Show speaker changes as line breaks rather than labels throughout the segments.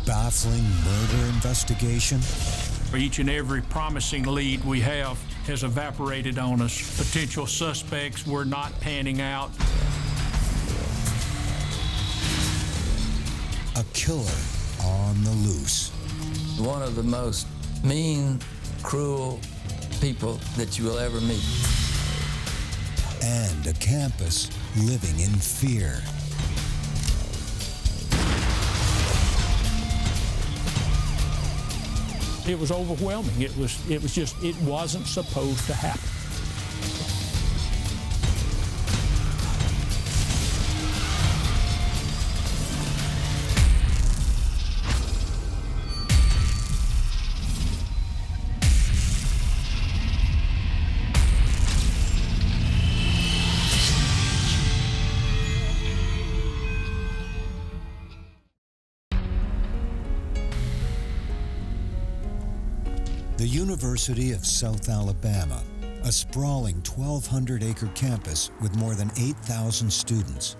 baffling murder investigation?
Each and every promising lead we have has evaporated on us. Potential suspects were not panning out.
A killer on the loose.
One of the most mean, cruel people that you will ever meet.
And a campus living in fear.
It was overwhelming. It wasn't supposed to happen.
The University of South Alabama, a sprawling 1,200-acre campus with more than 8,000 students.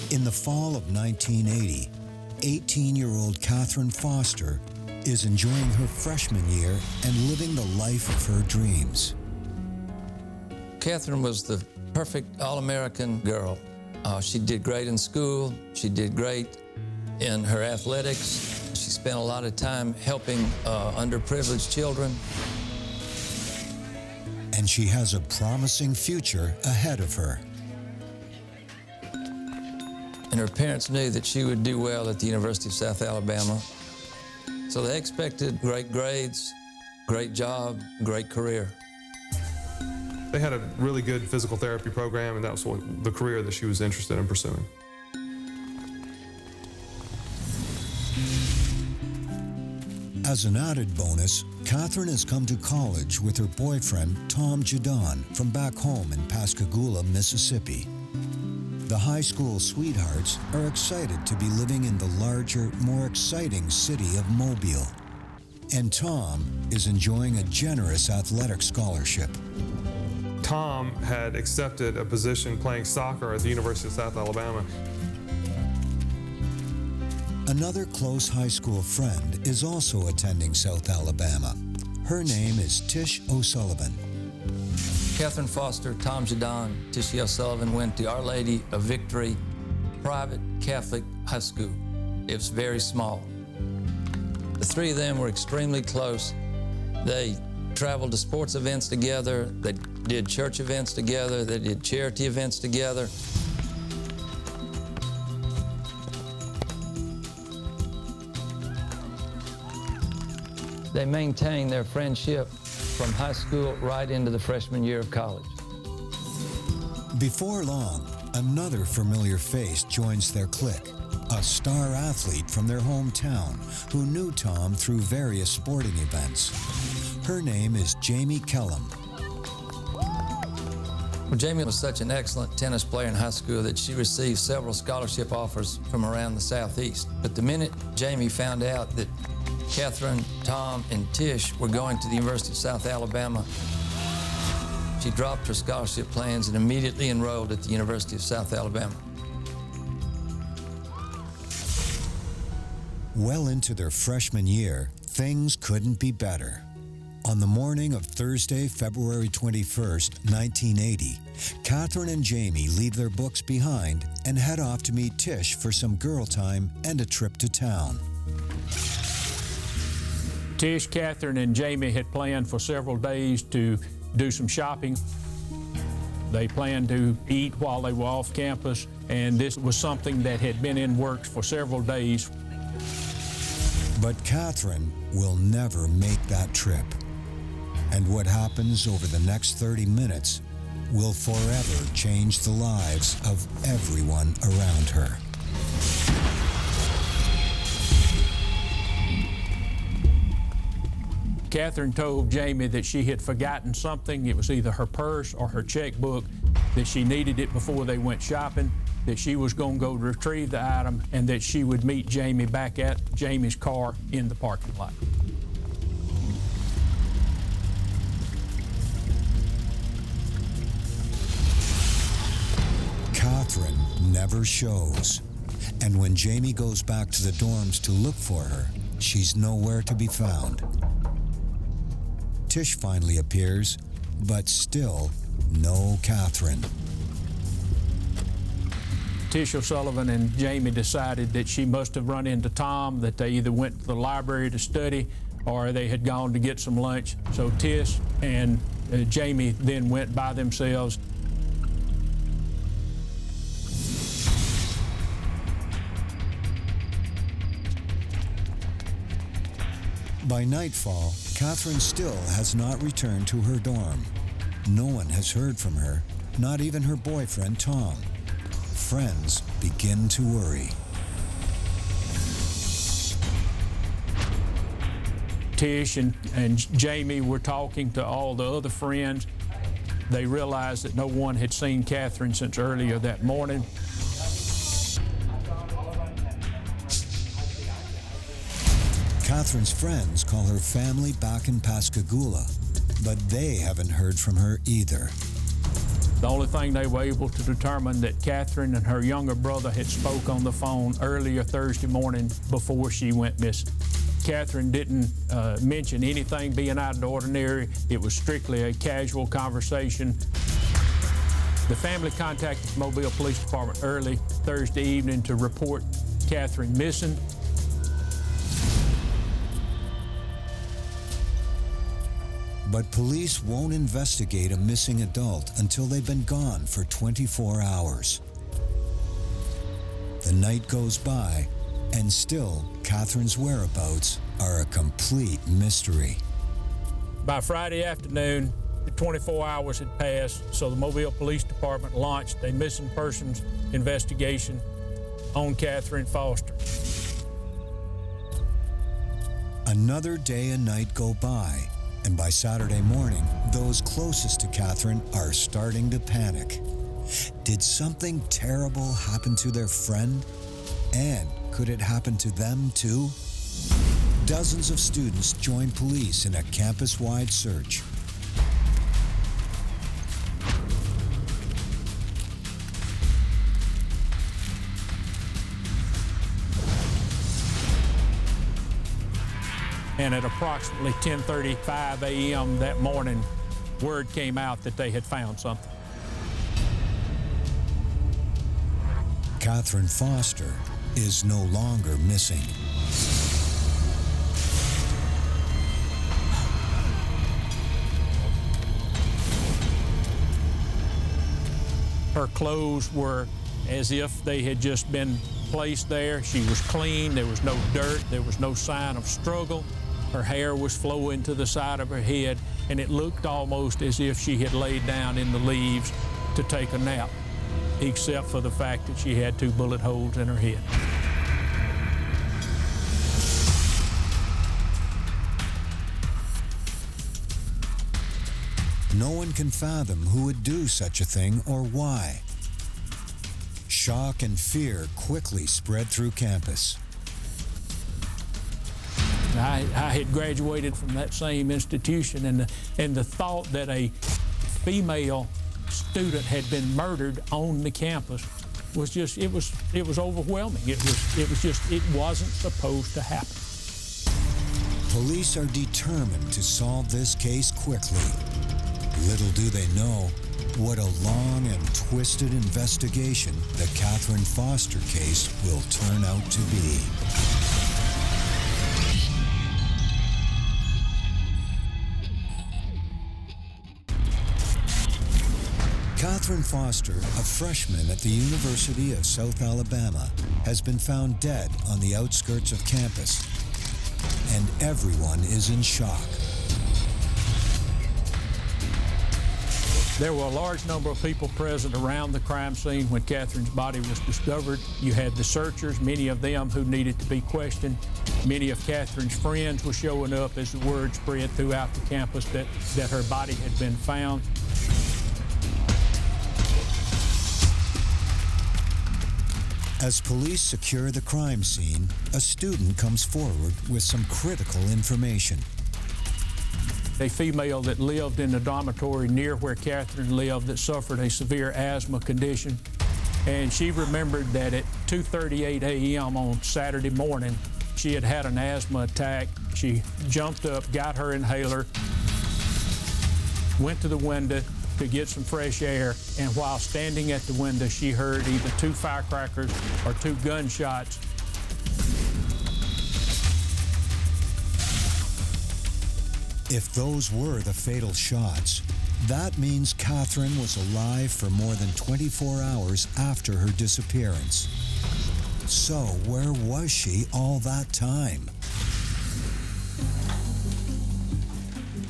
In the fall of 1980, 18-year-old Katherine Foster is enjoying her freshman year and living the life of her dreams.
Katherine was the perfect all-American girl. She did great in school. She did great in her athletics. She spent a lot of time helping underprivileged children.
And she has a promising future ahead of her.
And her parents knew that she would do well at the University of South Alabama. So they expected great grades, great job, great career.
They had a really good physical therapy program, and that was the career that she was interested in pursuing.
As an added bonus, Katherine has come to college with her boyfriend, 𝐁𝐥𝐸𝐿, from back home in Pascagoula, Mississippi. The high school sweethearts are excited to be living in the larger, more exciting city of Mobile. And Tom is enjoying a generous athletic scholarship.
Tom had accepted a position playing soccer at the University of South Alabama.
Another close high school friend is also attending South Alabama. Her name is Tish O'Sullivan.
Katherine Foster, 𝐁𝐥𝐸𝐿, Tish O'Sullivan went to Our Lady of Victory private Catholic high school. It was very small. The three of them were extremely close. They traveled to sports events together. They did church events together. They did charity events together. They maintained their friendship from high school right into the freshman year of college.
Before long, another familiar face joins their clique, a star athlete from their hometown who knew Tom through various sporting events. Her name is 𝐁𝐥𝐸𝐿.
Well, Jamie was such an excellent tennis player in high school that she received several scholarship offers from around the Southeast. But the minute Jamie found out that Katherine, Tom, and Tish were going to the University of South Alabama, she dropped her scholarship plans and immediately enrolled at the University of South Alabama.
Well into their freshman year, things couldn't be better. On the morning of Thursday, February 21st, 1980, Katherine and Jamie leave their books behind and head off to meet Tish for some girl time and a trip to town.
Tish, Katherine, and Jamie had planned for several days to do some shopping. They planned to eat while they were off campus, and this was something that had been in works for several days.
But Katherine will never make that trip. And what happens over the next 30 minutes will forever change the lives of everyone around her.
Katherine told Jamie that she had forgotten something. It was either her purse or her checkbook, that she needed it before they went shopping, that she was going to go retrieve the item, and that she would meet Jamie back at Jamie's car in the parking lot.
Katherine never shows. And when Jamie goes back to the dorms to look for her, she's nowhere to be found. Tish finally appears, but still no Katherine.
Tish O'Sullivan and Jamie decided that she must have run into Tom, that they either went to the library to study or they had gone to get some lunch. So Tish and Jamie then went by themselves.
By nightfall, Katherine still has not returned to her dorm. No one has heard from her, not even her boyfriend, Tom. Friends begin to worry.
Tish and Jamie were talking to all the other friends. They realized that no one had seen Katherine since earlier that morning.
Katherine's friends call her family back in Pascagoula, but they haven't heard from her either.
The only thing they were able to determine that Katherine and her younger brother had spoke on the phone earlier Thursday morning before she went missing. Katherine didn't mention anything being out of the ordinary. It was strictly a casual conversation. The family contacted the Mobile Police Department early Thursday evening to report Katherine missing.
But police won't investigate a missing adult until they've been gone for 24 hours. The night goes by, and still Katherine's whereabouts are a complete mystery.
By Friday afternoon, the 24 hours had passed, so the Mobile Police Department launched a missing persons investigation on Katherine Foster.
Another day and night go by, and by Saturday morning, those closest to Katherine are starting to panic. Did something terrible happen to their friend? And could it happen to them too? Dozens of students join police in a campus-wide search.
And at approximately 10:35 a.m. that morning, word came out that they had found something.
Katherine Foster is no longer missing.
Her clothes were as if they had just been placed there. She was clean, there was no dirt, there was no sign of struggle. Her hair was flowing to the side of her head, and it looked almost as if she had laid down in the leaves to take a nap, except for the fact that she had 2 bullet holes in her head.
No one can fathom who would do such a thing or why. Shock and fear quickly spread through campus.
I had graduated from that same institution, and the thought that a female student had been murdered on the campus was just, it was overwhelming. It wasn't supposed to happen.
Police are determined to solve this case quickly. Little do they know what a long and twisted investigation the Katherine Foster case will turn out to be. Katherine Foster, a freshman at the University of South Alabama, has been found dead on the outskirts of campus, and everyone is in shock.
There were a large number of people present around the crime scene when Katherine's body was discovered. You had the searchers, many of them who needed to be questioned. Many of Katherine's friends were showing up as the word spread throughout the campus that her body had been found.
As police secure the crime scene, a student comes forward with some critical information.
A female that lived in the dormitory near where Katherine lived that suffered a severe asthma condition. And she remembered that at 2:38 a.m. on Saturday morning, she had had an asthma attack. She jumped up, got her inhaler, went to the window to get some fresh air, and while standing at the window, she heard either 2 firecrackers or 2 gunshots.
If those were the fatal shots, that means Katherine was alive for more than 24 hours after her disappearance. So where was she all that time?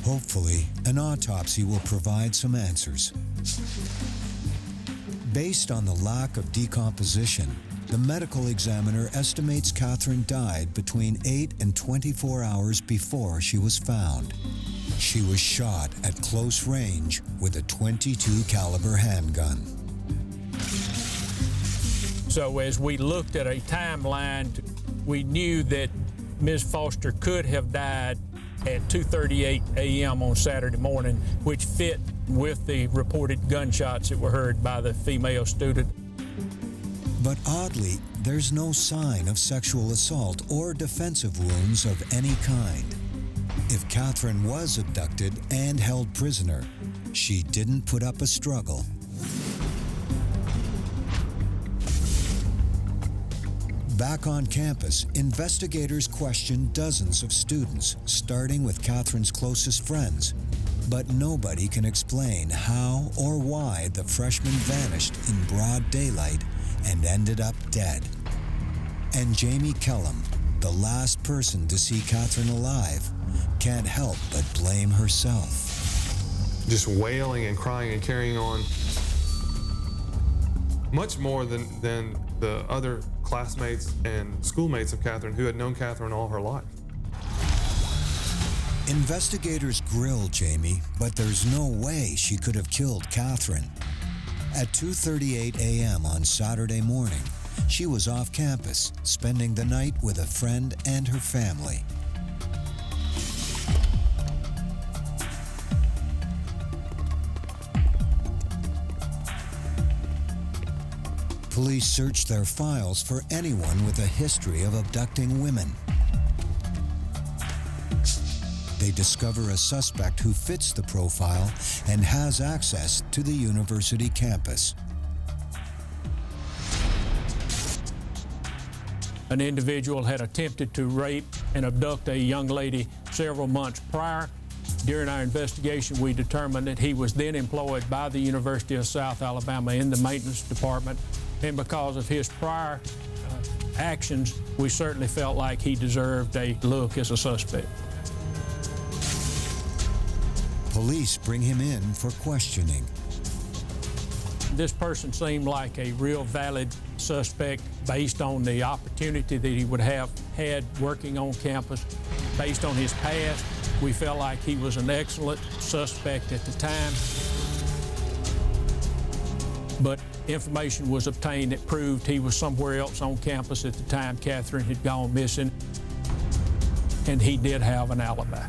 Hopefully, an autopsy will provide some answers. Based on the lack of decomposition, the medical examiner estimates Katherine died between 8 and 24 hours before she was found. She was shot at close range with a .22 caliber handgun.
So as we looked at a timeline, we knew that Ms. Foster could have died at 2:38 a.m. on Saturday morning, which fit with the reported gunshots that were heard by the female student.
But oddly, there's no sign of sexual assault or defensive wounds of any kind. If Katherine was abducted and held prisoner, she didn't put up a struggle. Back on campus, investigators questioned dozens of students, starting with Katherine's closest friends. But nobody can explain how or why the freshman vanished in broad daylight and ended up dead. And 𝐂𝐥𝐸, the last person to see Katherine alive, can't help but blame herself.
Just wailing and crying and carrying on. Much more than the other classmates and schoolmates of Katherine who had known Katherine all her life.
Investigators grilled 𝐂𝐥𝐸, but there's no way she could have killed Katherine. At 2:38 a.m. on Saturday morning, she was off campus, spending the night with a friend and her family. Police searched their files for anyone with a history of abducting women. They discover a suspect who fits the profile and has access to the university campus.
An individual had attempted to rape and abduct a young lady several months prior. During our investigation, we determined that he was then employed by the University of South Alabama in the maintenance department. And because of his prior actions, we certainly felt like he deserved a look as a suspect.
Police bring him in for questioning.
This person seemed like a real valid suspect based on the opportunity that he would have had working on campus. Based on his past, we felt like he was an excellent suspect at the time. But information was obtained that proved he was somewhere else on campus at the time Katherine had gone missing, and he did have an alibi.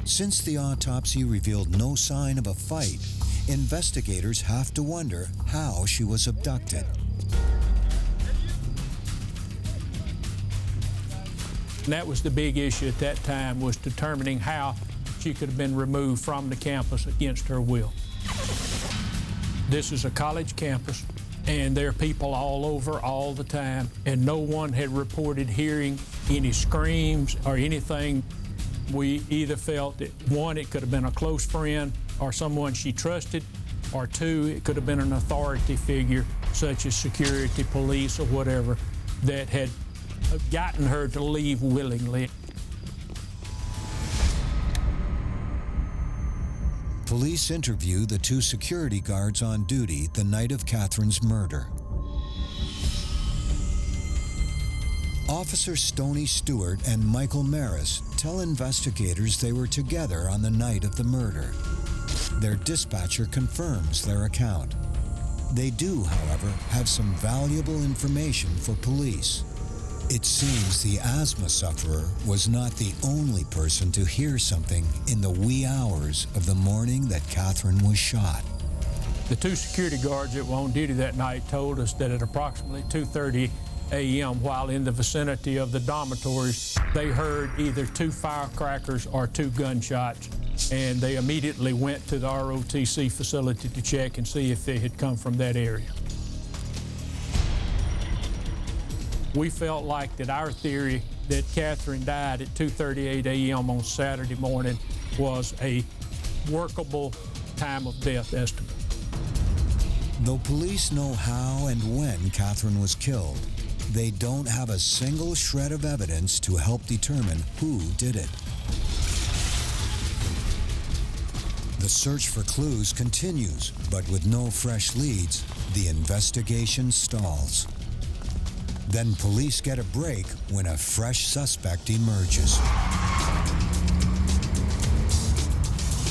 Since the autopsy revealed no sign of a fight, investigators have to wonder how she was abducted.
And that was the big issue at that time, was determining how she could have been removed from the campus against her will. This is a college campus, and there are people all over all the time, and no one had reported hearing any screams or anything. We either felt that, one, it could have been a close friend or someone she trusted, or two, it could have been an authority figure, such as security, police, or whatever, that had gotten her to leave willingly.
Police interview the 2 security guards on duty the night of Katherine's murder. Officer Stoney Stewart and Michael Maris tell investigators they were together on the night of the murder. Their dispatcher confirms their account. They do, however, have some valuable information for police. It seems the asthma sufferer was not the only person to hear something in the wee hours of the morning that Katherine was shot.
The two security guards that were on duty that night told us that at approximately 2:30 a.m., while in the vicinity of the dormitories, they heard either 2 firecrackers or 2 gunshots, and they immediately went to the ROTC facility to check and see if they had come from that area. We felt like that our theory that Katherine died at 2:38 a.m. on Saturday morning was a workable time of death estimate.
Though police know how and when Katherine was killed, they don't have a single shred of evidence to help determine who did it. The search for clues continues, but with no fresh leads, the investigation stalls. Then police get a break when a fresh suspect emerges.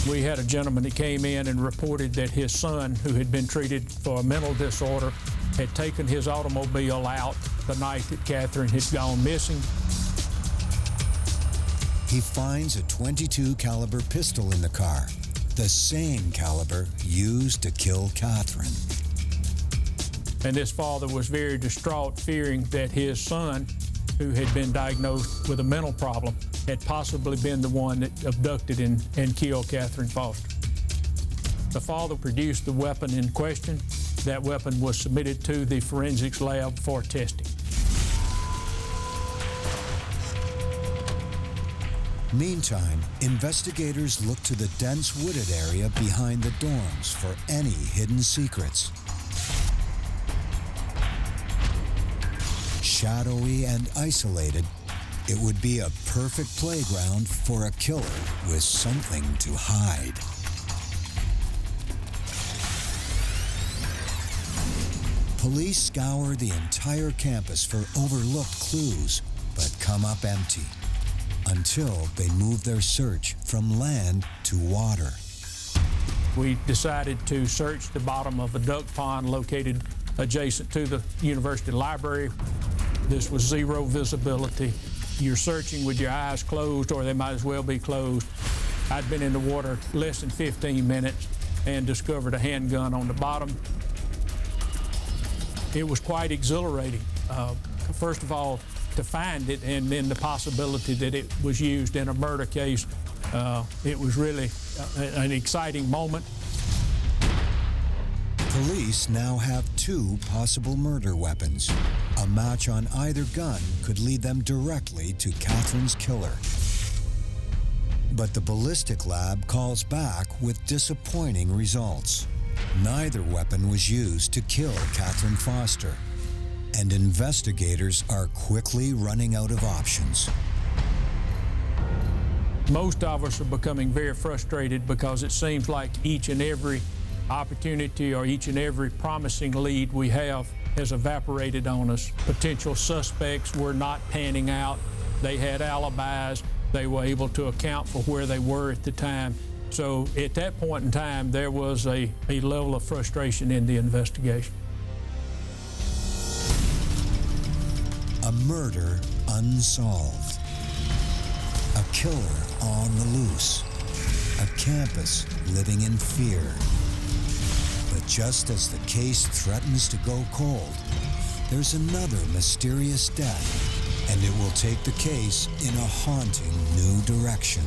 We had a gentleman that came in and reported that his son, who had been treated for a mental disorder, had taken his automobile out the night that Katherine had gone missing.
He finds a .22 caliber pistol in the car, the same caliber used to kill Katherine.
And this father was very distraught, fearing that his son, who had been diagnosed with a mental problem, had possibly been the one that abducted and killed Katherine Foster. The father produced the weapon in question. That weapon was submitted to the forensics lab for testing.
Meantime, investigators look to the dense wooded area behind the dorms for any hidden secrets. Shadowy and isolated, it would be a perfect playground for a killer with something to hide. Police scour the entire campus for overlooked clues, but come up empty until they move their search from land to water.
We decided to search the bottom of a duck pond located adjacent to the university library. This was zero visibility. You're searching with your eyes closed, or they might as well be closed. I'd been in the water less than 15 minutes and discovered a handgun on the bottom. It was quite exhilarating. First of all, to find it, and then the possibility that it was used in a murder case. It was really an exciting moment.
Police now have 2 possible murder weapons. A match on either gun could lead them directly to Katherine's killer. But the ballistic lab calls back with disappointing results. Neither weapon was used to kill Katherine Foster, and investigators are quickly running out of options.
Most of us are becoming very frustrated because it seems like each and every opportunity or each and every promising lead we have has evaporated on us. Potential suspects were not panning out. They had alibis. They were able to account for where they were at the time. So at that point in time, there was a level of frustration in the investigation.
A murder unsolved. A killer on the loose. A campus living in fear. But just as the case threatens to go cold, there's another mysterious death, and it will take the case in a haunting new direction.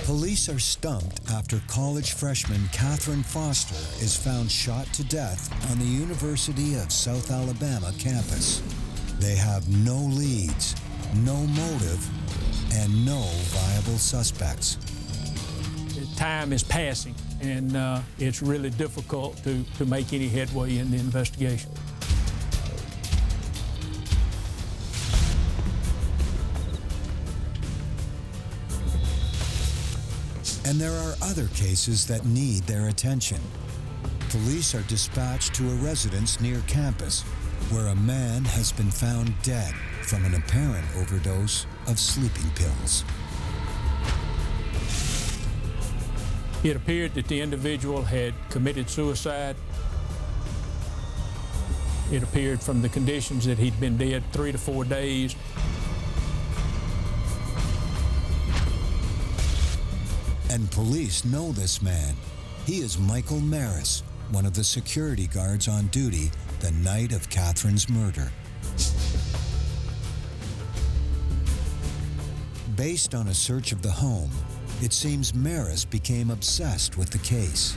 Police are stumped after college freshman Katherine Foster is found shot to death on the University of South Alabama campus. They have no leads, no motive, and no viable suspects.
Time is passing, and it's really difficult to make any headway in the investigation.
And there are other cases that need their attention. Police are dispatched to a residence near campus where a man has been found dead from an apparent overdose of sleeping pills.
It appeared that the individual had committed suicide. It appeared from the conditions that he'd been dead 3 to 4 days.
And police know this man. He is Michael Maris, one of the security guards on duty the night of Katherine's murder. Based on a search of the home, it seems Maris became obsessed with the case.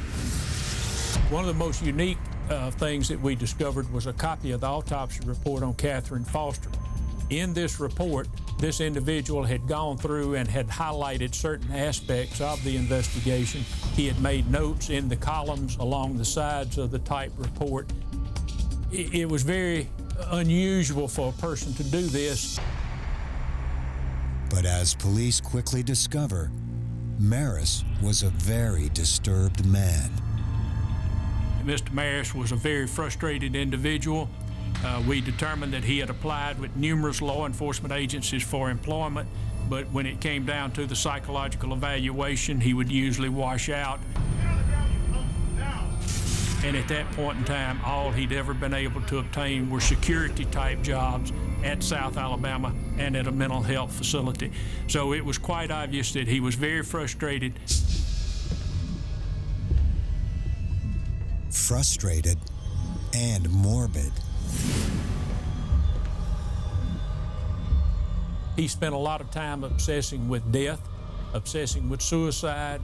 One of the most unique things that we discovered was a copy of the autopsy report on Katherine Foster. In this report, this individual had gone through and had highlighted certain aspects of the investigation. He had made notes in the columns along the sides of the typed report. It was very unusual for a person to do this.
But as police quickly discover, Maris was a very disturbed man.
Mr. Maris was a very frustrated individual. We determined that he had applied with numerous law enforcement agencies for employment, but when it came down to the psychological evaluation, he would usually wash out. And at that point in time, all he'd ever been able to obtain were security-type jobs at South Alabama and at a mental health facility. So it was quite obvious that he was very frustrated.
Frustrated and morbid.
He spent a lot of time obsessing with death, obsessing with suicide,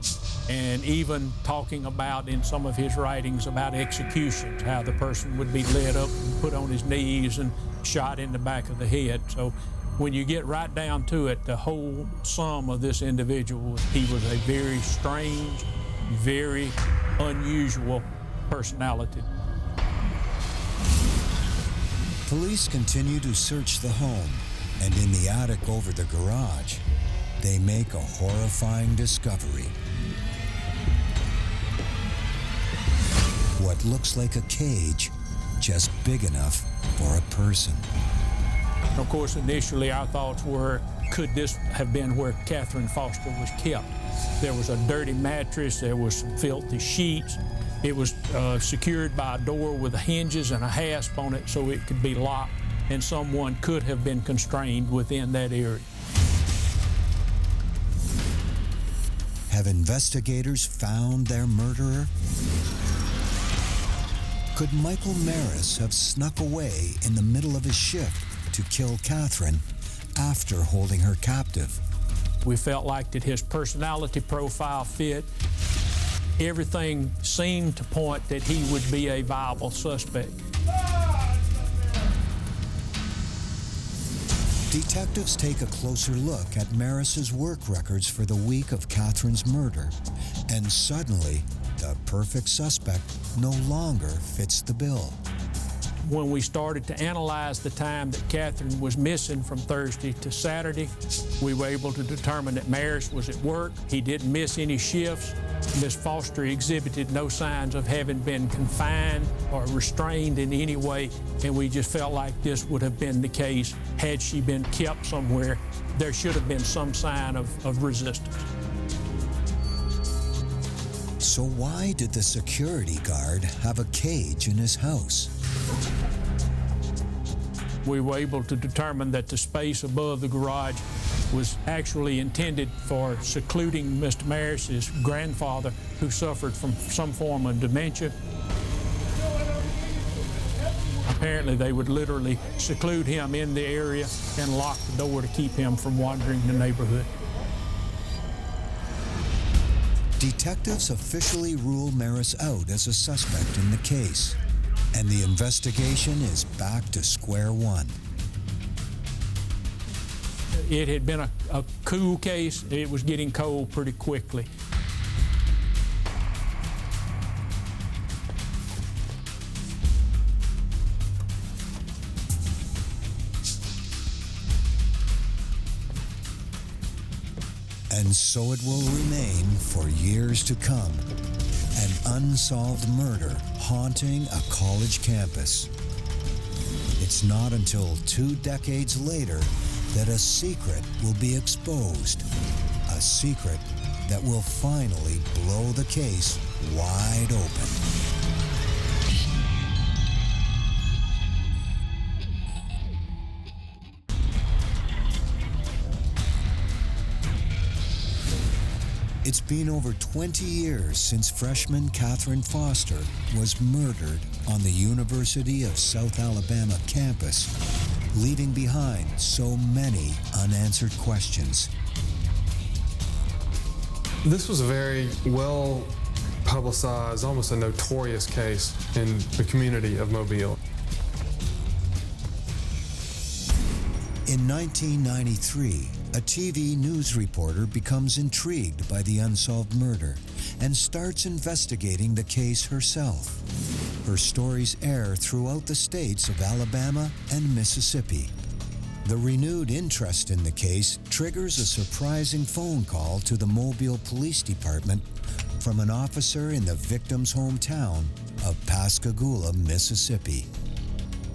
and even talking about in some of his writings about executions, how the person would be led up and put on his knees and shot in the back of the head. So when you get right down to it, the whole sum of this individual, he was a very strange, very unusual personality.
Police continue to search the home, and in the attic over the garage, they make a horrifying discovery. What looks like a cage, just big enough for a person.
Of course, initially our thoughts were, could this have been where Katherine Foster was kept? There was a dirty mattress, there was some filthy sheets. It was secured by a door with hinges and a hasp on it so it could be locked, and someone could have been constrained within that area.
Have investigators found their murderer? Could Michael Maris have snuck away in the middle of his shift to kill Katherine after holding her captive?
We felt like that his personality profile fit. Everything seemed to point that he would be a viable suspect.
Detectives take a closer look at Maris's work records for the week of Katherine's murder, and suddenly, the perfect suspect no longer fits the bill.
When we started to analyze the time that Katherine was missing from Thursday to Saturday, we were able to determine that Maris was at work. He didn't miss any shifts. Ms. Foster exhibited no signs of having been confined or restrained in any way, and we just felt like this would have been the case had she been kept somewhere. There should have been some sign of resistance.
So why did the security guard have a cage in his house?
We were able to determine that the space above the garage was actually intended for secluding Mr. Maris's grandfather, who suffered from some form of dementia. Apparently, they would literally seclude him in the area and lock the door to keep him from wandering the neighborhood.
Detectives officially rule Maris out as a suspect in the case, and the investigation is back to square one.
It had been a cool case. It was getting cold pretty quickly.
And so it will remain for years to come, an unsolved murder haunting a college campus. It's not until 2 decades later that a secret will be exposed, a secret that will finally blow the case wide open. It's been over 20 years since freshman Katherine Foster was murdered on the University of South Alabama campus, leaving behind so many unanswered questions.
This was a very well publicized, almost a notorious case in the community of Mobile.
In 1993, a TV news reporter becomes intrigued by the unsolved murder and starts investigating the case herself. Her stories air throughout the states of Alabama and Mississippi. The renewed interest in the case triggers a surprising phone call to the Mobile Police Department from an officer in the victim's hometown of Pascagoula, Mississippi.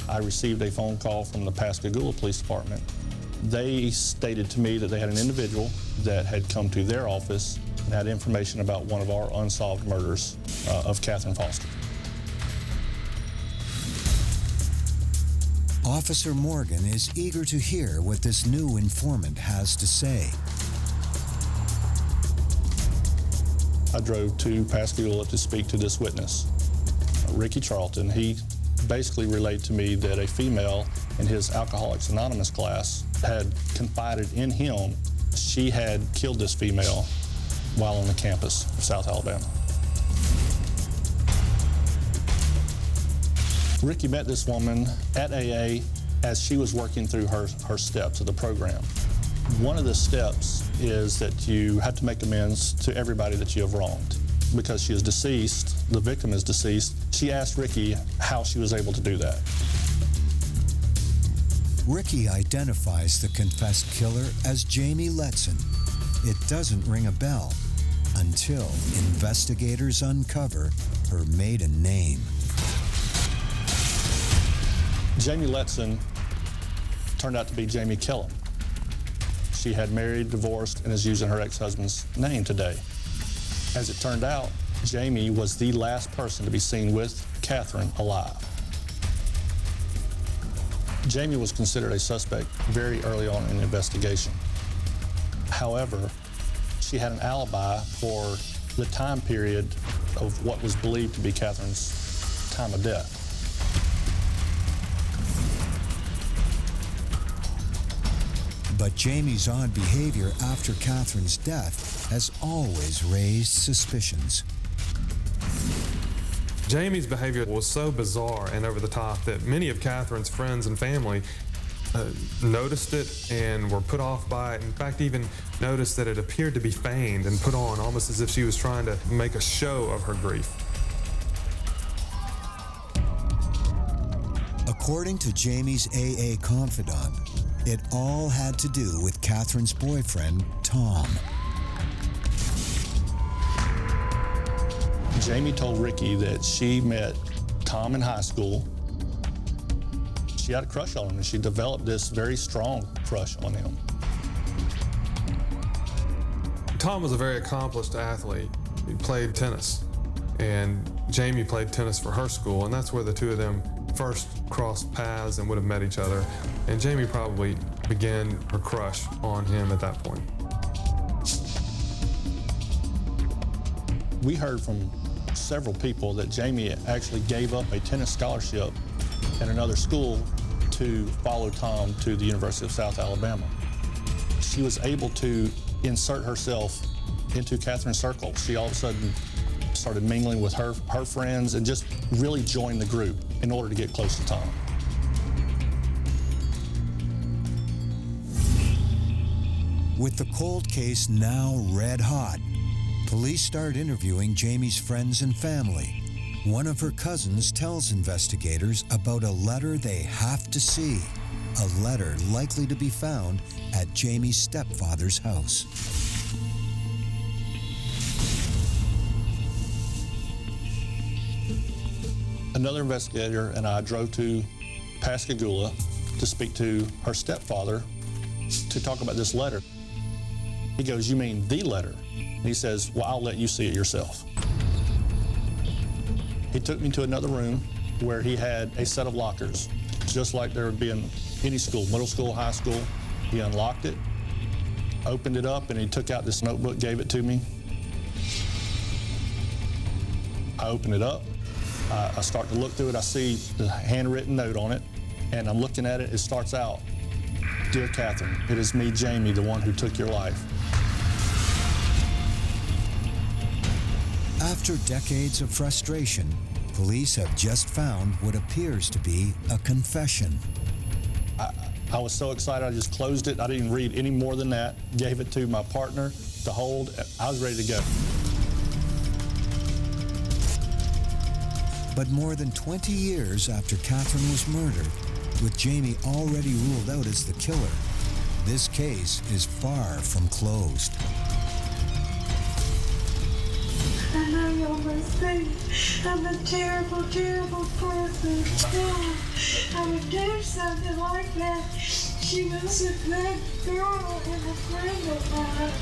I received a phone call from the Pascagoula Police Department. They stated to me that they had an individual that had come to their office and had information about one of our unsolved murders of Katherine Foster.
Officer Morgan is eager to hear what this new informant has to say.
I drove to Pascagoula to speak to this witness, Ricky Charlton. He basically relayed to me that a female in his Alcoholics Anonymous class had confided in him she had killed this female while on the campus of South Alabama. Ricky met this woman at AA as she was working through her steps of the program. One of the steps is that you have to make amends to everybody that you have wronged. Because she is deceased, the victim is deceased, she asked Ricky how she was able to do that.
Ricky identifies the confessed killer as Jamie Letson. It doesn't ring a bell until investigators uncover her maiden name.
Jamie Letson turned out to be 𝐂𝐥𝐸𝐿. She had married, divorced, and is using her ex-husband's name today. As it turned out, Jamie was the last person to be seen with Katherine alive. Jamie was considered a suspect very early on in the investigation. However, she had an alibi for the time period of what was believed to be Katherine's time of death.
But Jamie's odd behavior after Katherine's death has always raised suspicions.
Jamie's behavior was so bizarre and over the top that many of Katherine's friends and family noticed it and were put off by it. In fact, even noticed that it appeared to be feigned and put on, almost as if she was trying to make a show of her grief.
According to Jamie's AA confidant, it all had to do with Katherine's boyfriend, Tom.
Jamie told Ricky that she met Tom in high school. She had a crush on him, and she developed this very strong crush on him.
Tom was a very accomplished athlete. He played tennis, and Jamie played tennis for her school, and that's where the two of them first crossed paths and would have met each other. And Jamie probably began her crush on him at that point.
We heard from several people that Jamie actually gave up a tennis scholarship at another school to follow Tom to the University of South Alabama. She was able to insert herself into Katherine's circle. She all of a sudden started mingling with her friends and just really joined the group in order to get close to Tom.
With the cold case now red hot, police start interviewing Jamie's friends and family. One of her cousins tells investigators about a letter they have to see, a letter likely to be found at Jamie's stepfather's house.
Another investigator and I drove to Pascagoula to speak to her stepfather, to talk about this letter. He goes, "You mean the letter?" And he says, "Well, I'll let you see it yourself." He took me to another room where he had a set of lockers, just like there would be in any school, middle school, high school. He unlocked it, opened it up, and he took out this notebook, gave it to me. I open it up. I start to look through it. I see the handwritten note on it, and I'm looking at it. It starts out, "Dear Katherine, it is me, Jamie, the one who took your life."
After decades of frustration, police have just found what appears to be a confession.
I was so excited, I just closed it. I didn't read any more than that. Gave it to my partner to hold. I was ready to go.
But more than 20 years after Katherine was murdered, with Jamie already ruled out as the killer, this case is far from closed.
I know y'all must think I'm a terrible, terrible person. I would do something like that. She was a good girl and a friend of mine.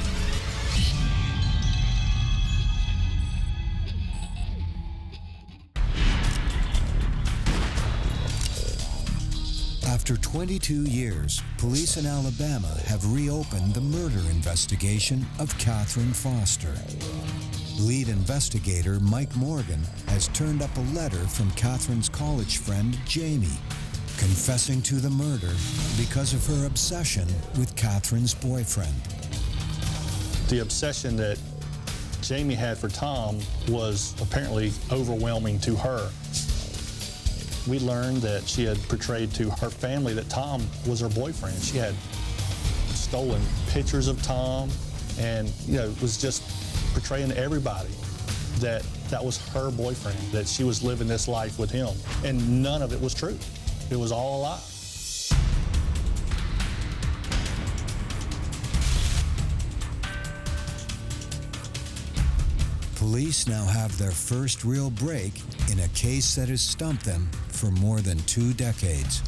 After 22 years, police in Alabama have reopened the murder investigation of Katherine Foster. Lead investigator Mike Morgan has turned up a letter from Katherine's college friend Jamie, confessing to the murder because of her obsession with Katherine's boyfriend.
The obsession that Jamie had for Tom was apparently overwhelming to her. We learned that she had portrayed to her family that Tom was her boyfriend. She had stolen pictures of Tom and, was just portraying to everybody that that was her boyfriend, that she was living this life with him. And none of it was true. It was all a lie.
Police now have their first real break in a case that has stumped them for more than 2 decades.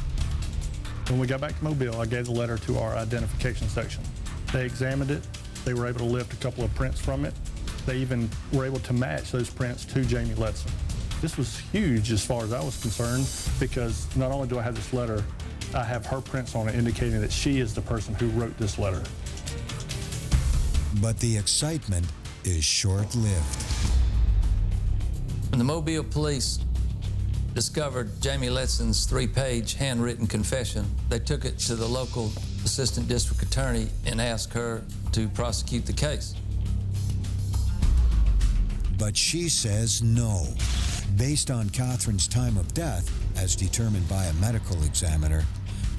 When we got back to Mobile, I gave the letter to our identification section. They examined it. They were able to lift a couple of prints from it. They even were able to match those prints to Jamie Letson. This was huge as far as I was concerned, because not only do I have this letter, I have her prints on it indicating that she is the person who wrote this letter.
But the excitement is short-lived.
When the Mobile police discovered Jamie Letson's 3-page handwritten confession, they took it to the local assistant district attorney and asked her to prosecute the case.
But she says no. Based on Katherine's time of death, as determined by a medical examiner,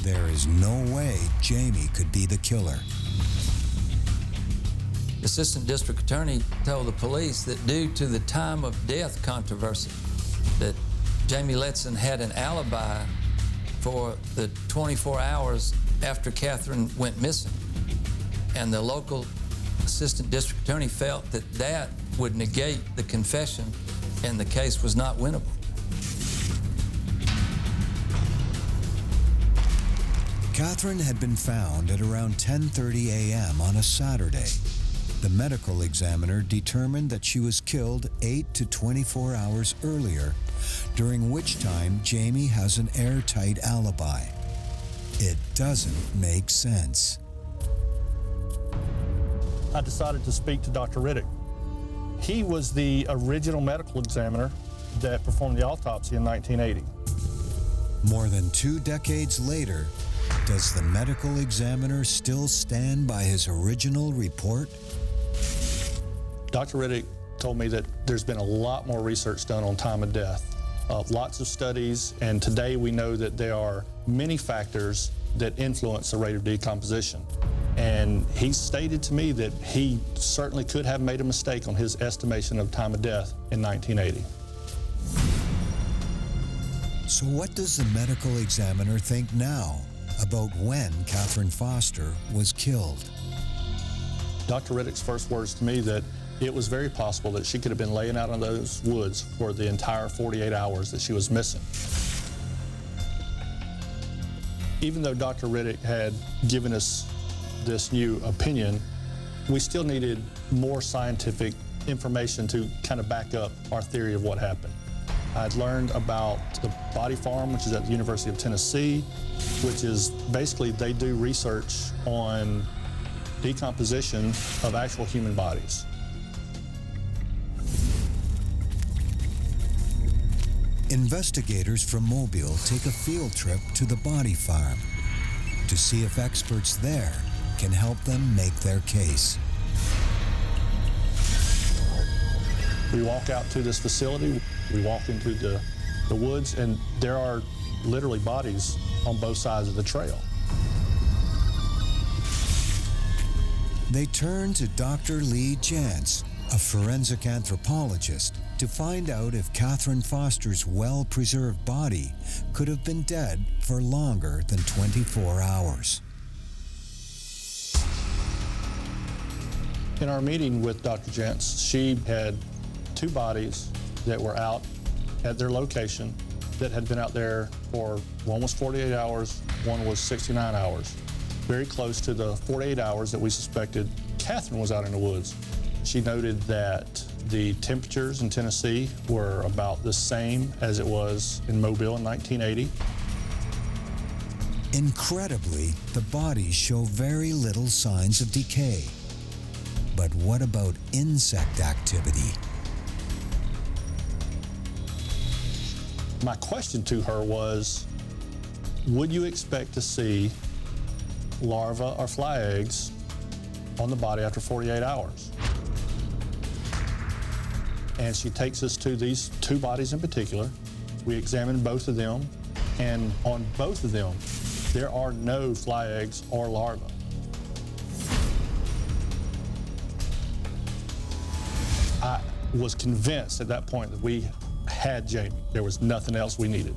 there is no way Jamie could be the killer.
The assistant district attorney told the police that due to the time of death controversy, that Jamie Letson had an alibi for the 24 hours after Katherine went missing. And the local assistant district attorney felt that that would negate the confession and the case was not winnable.
Katherine had been found at around 10:30 a.m. on a Saturday. The medical examiner determined that she was killed 8 to 24 hours earlier, during which time Jamie has an airtight alibi. It doesn't make sense.
I decided to speak to Dr. Riddick. He was the original medical examiner that performed the autopsy in 1980.
More than 2 decades later, does the medical examiner still stand by his original report?
Dr. Riddick told me that there's been a lot more research done on time of death, lots of studies, and today we know that there are many factors that influence the rate of decomposition. And he stated to me that he certainly could have made a mistake on his estimation of time of death in 1980.
So what does the medical examiner think now about when Katherine Foster was killed?
Dr. Riddick's first words to me that it was very possible that she could have been laying out in those woods for the entire 48 hours that she was missing. Even though Dr. Riddick had given us this new opinion, we still needed more scientific information to kind of back up our theory of what happened. I'd learned about the body farm, which is at the University of Tennessee, which is basically they do research on decomposition of actual human bodies.
Investigators from Mobile take a field trip to the body farm to see if experts there can help them make their case.
We walk out to this facility, we walk into the woods, and there are literally bodies on both sides of the trail.
They turn to Dr. 𝐁𝐥𝐸𝐿, a forensic anthropologist, to find out if Katherine Foster's well-preserved body could have been dead for longer than 24 hours.
In our meeting with Dr. 𝐁𝐥𝐸𝐿, she had 2 bodies that were out at their location that had been out there for one was 48 hours, one was 69 hours. Very close to the 48 hours that we suspected Katherine was out in the woods. She noted that the temperatures in Tennessee were about the same as it was in Mobile in 1980.
Incredibly, the bodies show very little signs of decay. But what about insect activity?
My question to her was, would you expect to see larvae or fly eggs on the body after 48 hours? And she takes us to these 2 bodies in particular. We examined both of them, and on both of them, there are no fly eggs or larvae. I was convinced at that point that we had Jamie. There was nothing else we needed.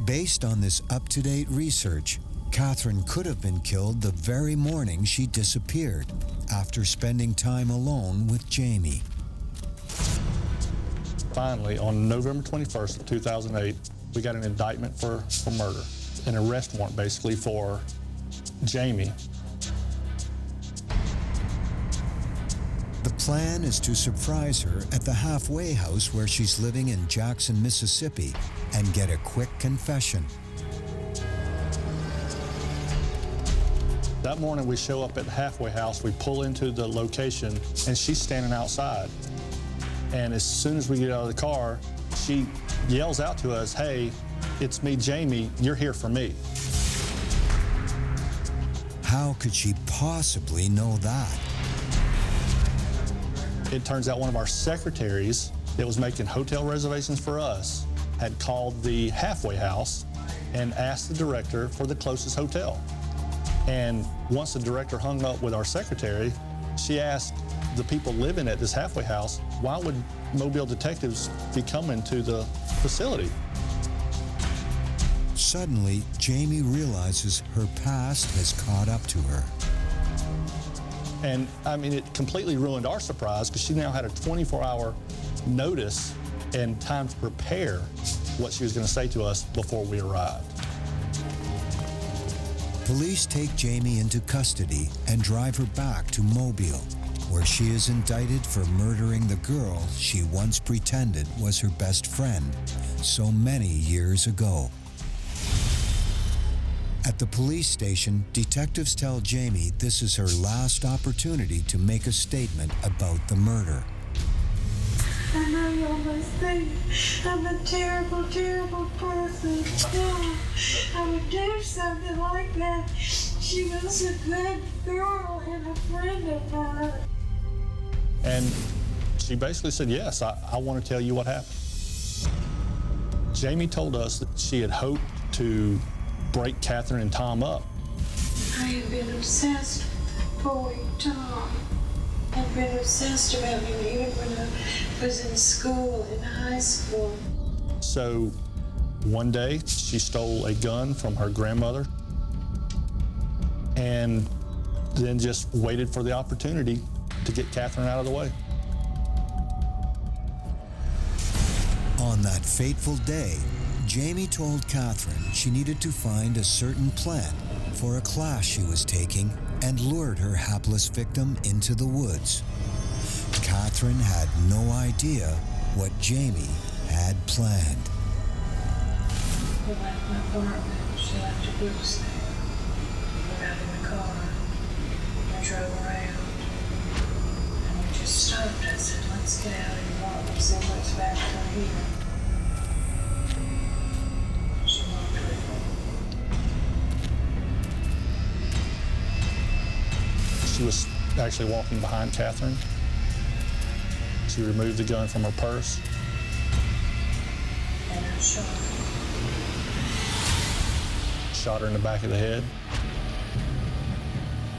Based on this up-to-date research, Katherine could have been killed the very morning she disappeared, after spending time alone with Jamie.
Finally, on November 21st of 2008, we got an indictment for murder, an arrest warrant basically for Jamie.
The plan is to surprise her at the halfway house where she's living in Jackson, Mississippi, and get a quick confession.
That morning we show up at the halfway house, we pull into the location, and she's standing outside. And as soon as we get out of the car, she yells out to us, "Hey, it's me, Jamie, you're here for me."
How could she possibly know that?
It turns out one of our secretaries that was making hotel reservations for us had called the halfway house and asked the director for the closest hotel. And once the director hung up with our secretary, she asked the people living at this halfway house, why would Mobile detectives be coming to the facility?
Suddenly, Jamie realizes her past has caught up to her.
And I mean, it completely ruined our surprise because she now had a 24-hour notice and time to prepare what she was going to say to us before we arrived.
Police take Jamie into custody and drive her back to Mobile, where she is indicted for murdering the girl she once pretended was her best friend so many years ago. At the police station, detectives tell Jamie this is her last opportunity to make a statement about the murder.
I know y'all must think I'm a terrible, terrible person. No, I would do something like that. She was a good girl and a friend of mine.
And she basically said, yes, I want to tell you what happened. Jamie told us that she had hoped to break Katherine and Tom up.
I have been obsessed with the boy, Tom. I've been obsessed about him even when I was in school, in high school.
So one day she stole a gun from her grandmother and then just waited for the opportunity to get Katherine out of the way.
On that fateful day, Jamie told Katherine she needed to find a certain plant for a class she was taking and lured her hapless victim into the woods. Katherine had no idea what Jamie had planned.
We left my apartment. She left her books there. We got in the car. We drove around. And we just stopped. I said, let's get out and walk and see what's back to here. She walked with me.
She was actually walking behind Katherine. She removed the gun from her purse.
And I shot her.
Shot her in the back of the head.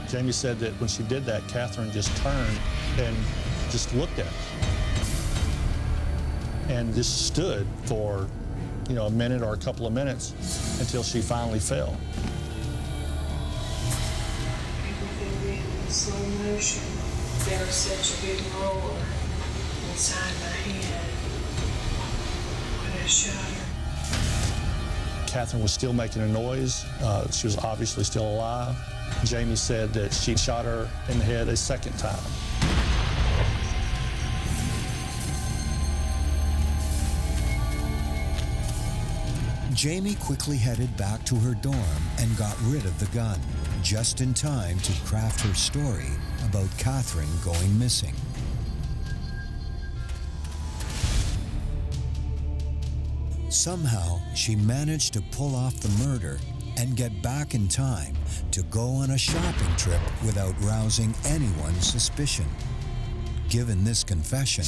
Jamie said that when she did that, Katherine just turned and just looked at her. And just stood for, a minute or a couple of minutes until she finally fell.
Everything ran in slow motion. There was such a big roar inside my head when I shot her.
Katherine was still making a noise. She was obviously still alive. Jamie said that she shot her in the head a second time.
Jamie quickly headed back to her dorm and got rid of the gun, just in time to craft her story about Katherine going missing. Somehow, she managed to pull off the murder and get back in time to go on a shopping trip without rousing anyone's suspicion. Given this confession,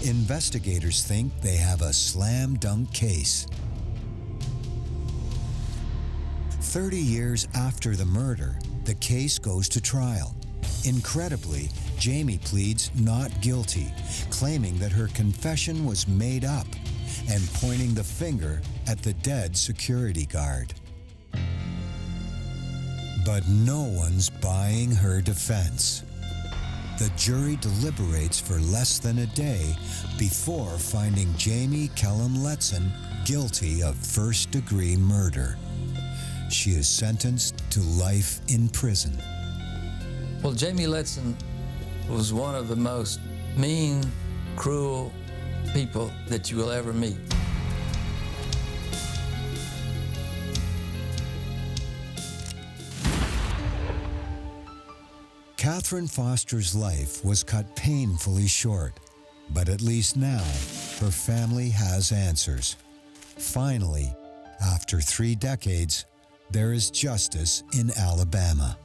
investigators think they have a slam-dunk case. 30 years after the murder, the case goes to trial. Incredibly, Jamie pleads not guilty, claiming that her confession was made up and pointing the finger at the dead security guard. But no one's buying her defense. The jury deliberates for less than a day before finding 𝐁𝐥𝐸 Letson guilty of first-degree murder. She is sentenced to life in prison.
Well, 𝐁𝐥𝐸 Letson was one of the most mean, cruel people that you will ever meet.
Katherine Foster's life was cut painfully short, but at least now her family has answers. Finally, after 3 decades, there is justice in Alabama.